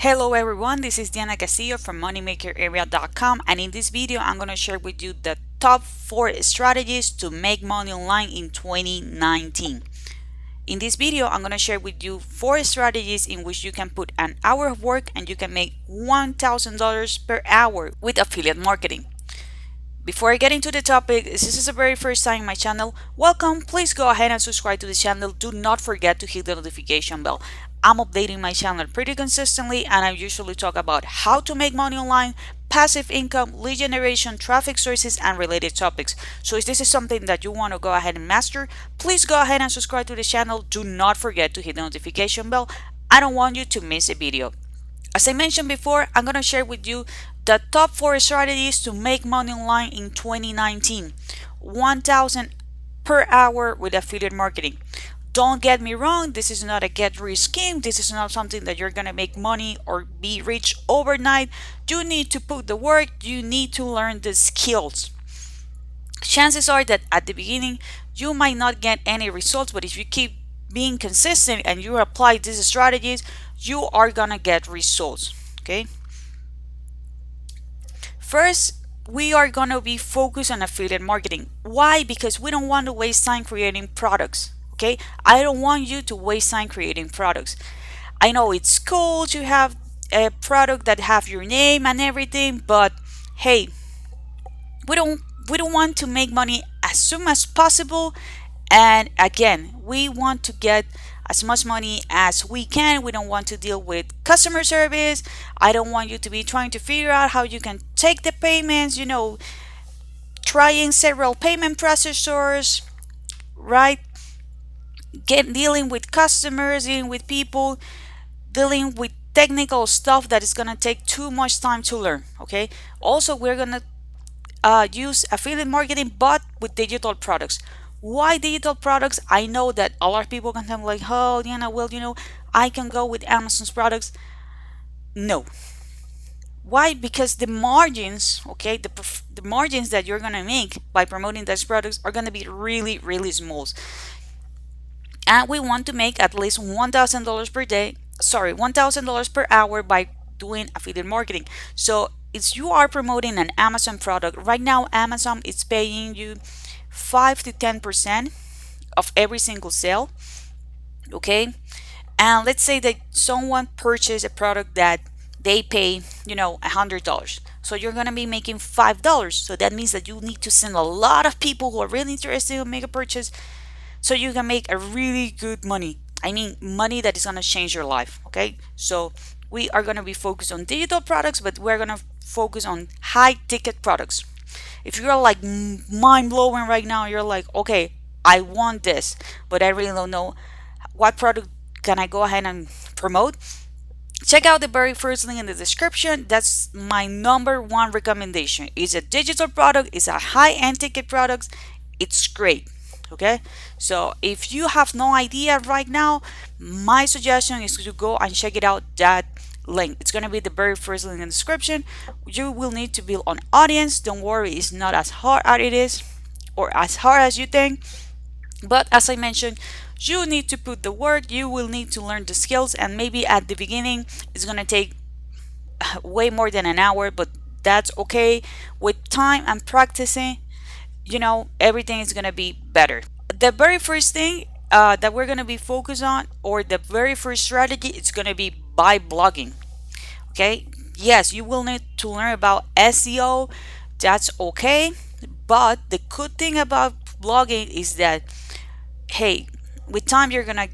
Hello everyone, this is Diana Castillo from moneymakerarea.com, and in this video I'm going to share with you the top 4 strategies to make money online in 2019. In this video I'm going to share with you 4 strategies in which you can put an hour of work and you can make $1,000 per hour with affiliate marketing. Before I get into the topic, if this is the very first time in my channel, welcome. Please go ahead and subscribe to the channel. Do not forget to hit the notification bell. I'm updating my channel pretty consistently, and I usually talk about how to make money online, passive income, lead generation, traffic sources, and related topics. So if this is something that you want to go ahead and master, please go ahead and subscribe to the channel. Do not forget to hit the notification bell. I don't want you to miss a video. As I mentioned before, I'm going to share with you the top 4 strategies to make money online in 2019. 1,000 per hour with affiliate marketing. Don't get me wrong, this is not a get rich scheme. This is not something that you're going to make money or be rich overnight. You need to put the work, you need to learn the skills. Chances are that at the beginning you might not get any results, but if you keep being consistent and you apply these strategies, you are gonna get results. Okay, first we are gonna be focused on affiliate marketing. Why? Because we don't want to waste time creating products. Okay, I don't want you to waste time creating products. I know it's cool to have a product that have your name and everything, but hey, we don't we don't want to make money as soon as possible. And again, we want to get as much money as we can. We don't want to deal with customer service. I don't want you to be trying to figure out how you can take the payments, trying several payment processors, right? Dealing with customers, dealing with people, dealing with technical stuff that is going to take too much time to learn. Okay, also we're going to use affiliate marketing, but with digital products. Why digital products? I know that a lot of people can tell me like, oh, Diana, well, I can go with Amazon's products. No. Why? Because the margins, okay, the margins that you're gonna make by promoting those products are gonna be really, really small. And we want to make at least $1,000 per day. Sorry, $1,000 per hour by doing affiliate marketing. So if you are promoting an Amazon product right now, Amazon is paying you 5 to 10% of every single sale. Okay, and let's say that someone purchased a product that they pay $100, so you're gonna be making $5. So that means that you need to send a lot of people who are really interested in make a purchase, so you can make a really good money. I mean, money that is gonna change your life. Okay, so we are gonna be focused on digital products, but we're gonna focus on high ticket products. If you're like mind blowing right now, you're like, okay, I want this, but I really don't know what product can I go ahead and promote. Check out the very first link in the description. That's my number one recommendation. It's a digital product, it's a high-end ticket product, it's great. Okay, so if you have no idea right now, my suggestion is to go and check it out, that link. It's going to be the very first link in the description. You will need to build an audience. Don't worry, it's not as hard as it is or as hard as you think, but as I mentioned, you need to put the work, you will need to learn the skills, and maybe at the beginning it's going to take way more than an hour, but that's okay. With time and practicing, everything is going to be better. The very first thing that we're going to be focused on, or the very first strategy, it's going to be by blogging. Okay, yes, you will need to learn about SEO. That's okay, but the good thing about blogging is that, hey, with time you're gonna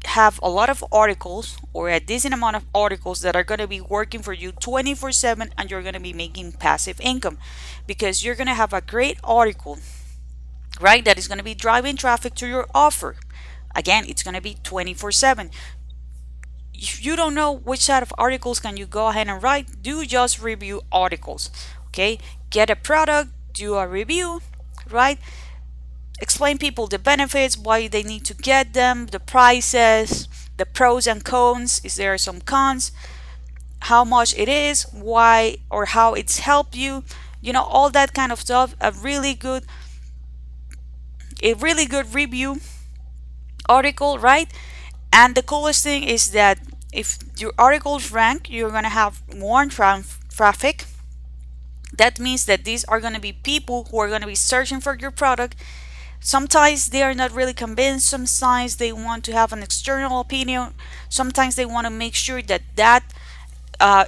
have a lot of articles, or a decent amount of articles, that are going to be working for you 24/7, and you're going to be making passive income because you're going to have a great article, right, that is going to be driving traffic to your offer. Again, it's going to be 24/7. If you don't know which side of articles can you go ahead and write, do just review articles. Okay, get a product, do a review, right? Explain people the benefits, why they need to get them, the prices, the pros and cons. Is there some cons? How much it is, why or how it's helped you, all that kind of stuff. A really good review article, right? And the coolest thing is that If your articles rank, you're going to have more traffic. That means that these are going to be people who are going to be searching for your product. Sometimes they are not really convinced. Sometimes they want to have an external opinion. Sometimes they want to make sure that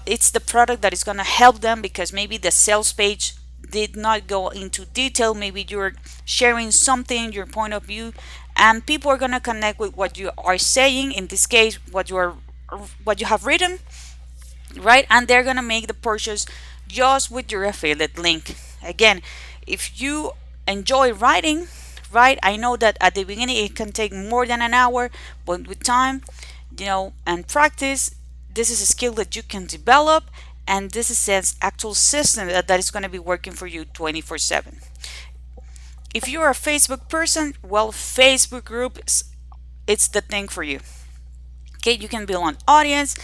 it's the product that is going to help them, because maybe the sales page did not go into detail. Maybe you're sharing something, your point of view, and people are going to connect with what you are saying. In this case, what you have written, right? And they're going to make the purchase just with your affiliate link. Again, if you enjoy writing, right? I know that at the beginning it can take more than an hour, but with time, and practice, this is a skill that you can develop, and this is an actual system that is going to be working for you 24/7. If you're a Facebook person, well, Facebook groups, it's the thing for you. Okay, you can build an audience.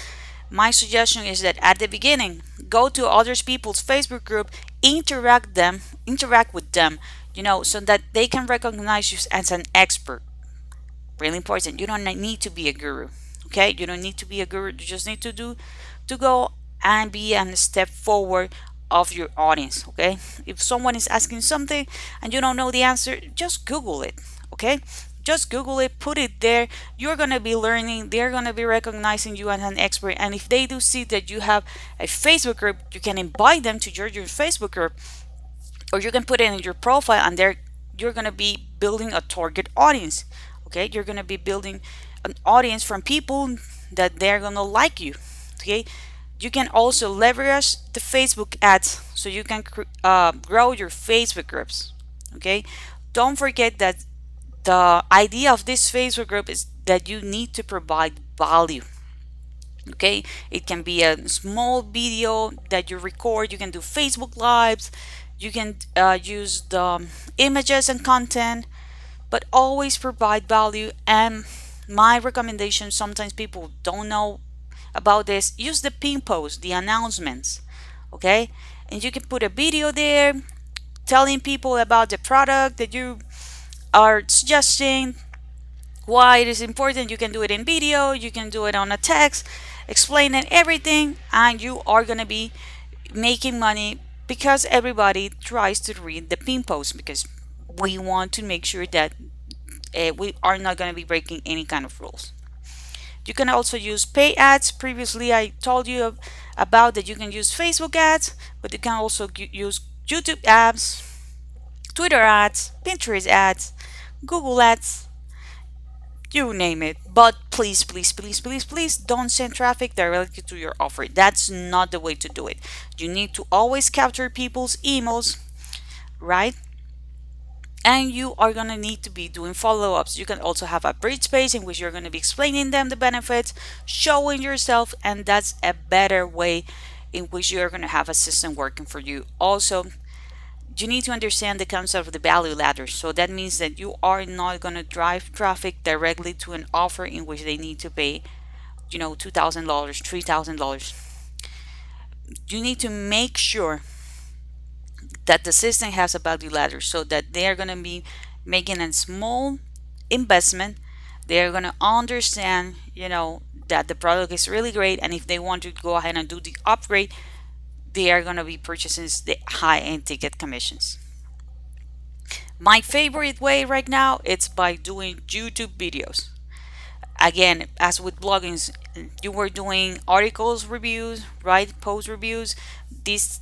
My suggestion is that at the beginning, go to other people's Facebook group, interact with them, so that they can recognize you as an expert. Really important. You don't need to be a guru. Okay, you don't need to be a guru. You just need to go and be a step forward of your audience. Okay, if someone is asking something and you don't know the answer, just Google it. Okay, just Google it, put it there. You're gonna be learning. They're gonna be recognizing you as an expert. And if they do see that you have a Facebook group, you can invite them to join your Facebook group, or you can put it in your profile, and you're gonna be building a target audience. Okay, you're gonna be building an audience from people that they're gonna like you. Okay, you can also leverage the Facebook ads so you can grow your Facebook groups. Okay, don't forget that the idea of this Facebook group is that you need to provide value. Okay, it can be a small video that you record. You can do Facebook lives. You can use the images and content, but always provide value. And my recommendation, sometimes people don't know about this, use the pin post, the announcements. Okay, and you can put a video there telling people about the product that you are suggesting, why it is important. You can do it in video, you can do it on a text, explaining everything, and you are going to be making money, because everybody tries to read the pin post, because we want to make sure that we are not going to be breaking any kind of rules. You can also use pay ads. Previously I told you about that you can use Facebook ads, but you can also use YouTube ads, Twitter ads, Pinterest ads, Google ads, you name it. But please, please, please, please, please don't send traffic directly to your offer. That's not the way to do it. You need to always capture people's emails, right? And you are going to need to be doing follow-ups. You can also have a bridge space in which you're going to be explaining them the benefits, showing yourself, and that's a better way in which you're going to have a system working for you. Also, you need to understand the concept of the value ladder. So that means that you are not going to drive traffic directly to an offer in which they need to pay, $2,000, $3,000. You need to make sure that the system has a value ladder, so that they are going to be making a small investment. They're going to understand, that the product is really great, and if they want to go ahead and do the upgrade, they are going to be purchasing the high-end ticket commissions. My favorite way right now, it's by doing YouTube videos. Again, as with blogging, you were doing articles reviews, right? Post reviews. This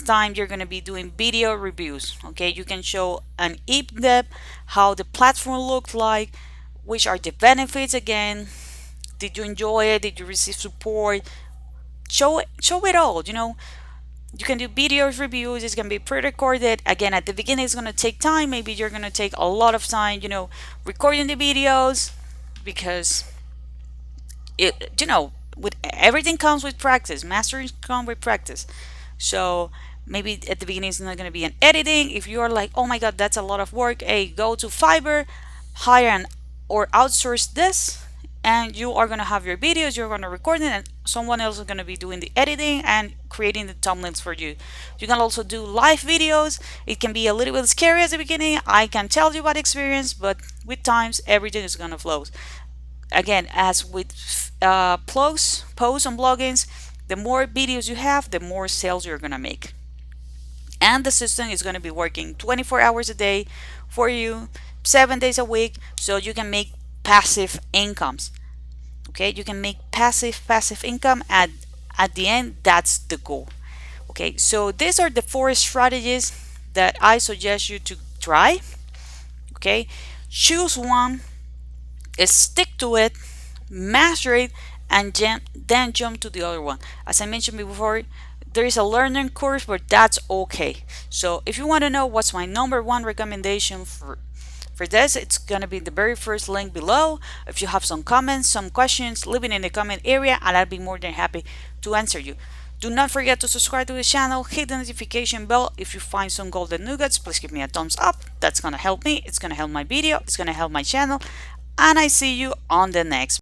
time you're going to be doing video reviews. Okay, you can show an in-depth how the platform looked like, which are the benefits. Again, did you enjoy it? Did you receive support? Show it all. You can do videos reviews. It's going to be pre-recorded. Again, at the beginning it's going to take time. Maybe you're going to take a lot of time, recording the videos, because with everything comes with practice. Mastering comes with practice. So maybe at the beginning it's not going to be an editing. If you're like, oh my god, that's a lot of work, hey, go to Fiverr, hire or outsource this, and you are going to have your videos, you're going to record it, and someone else is going to be doing the editing and creating the thumbnails for you. You can also do live videos. It can be a little bit scary at the beginning, I can tell you by experience, but with times everything is going to flow. Again, as with posts on bloggings, the more videos you have, the more sales you're gonna make. And the system is gonna be working 24 hours a day for you, 7 days a week, so you can make passive incomes. Okay, you can make passive income. At the end, that's the goal. Okay, so these are the 4 strategies that I suggest you to try. Okay, choose one, stick to it, master it, and then jump to the other one. As I mentioned before, there is a learning course, but that's okay. So if you want to know what's my number one recommendation for this, it's gonna be the very first link below. If you have some comments, some questions, leave it in the comment area, and I'll be more than happy to answer you. Do not forget to subscribe to the channel, hit the notification bell. If you find some golden nuggets, please give me a thumbs up. That's gonna help me, it's gonna help my video, it's gonna help my channel, and I see you on the next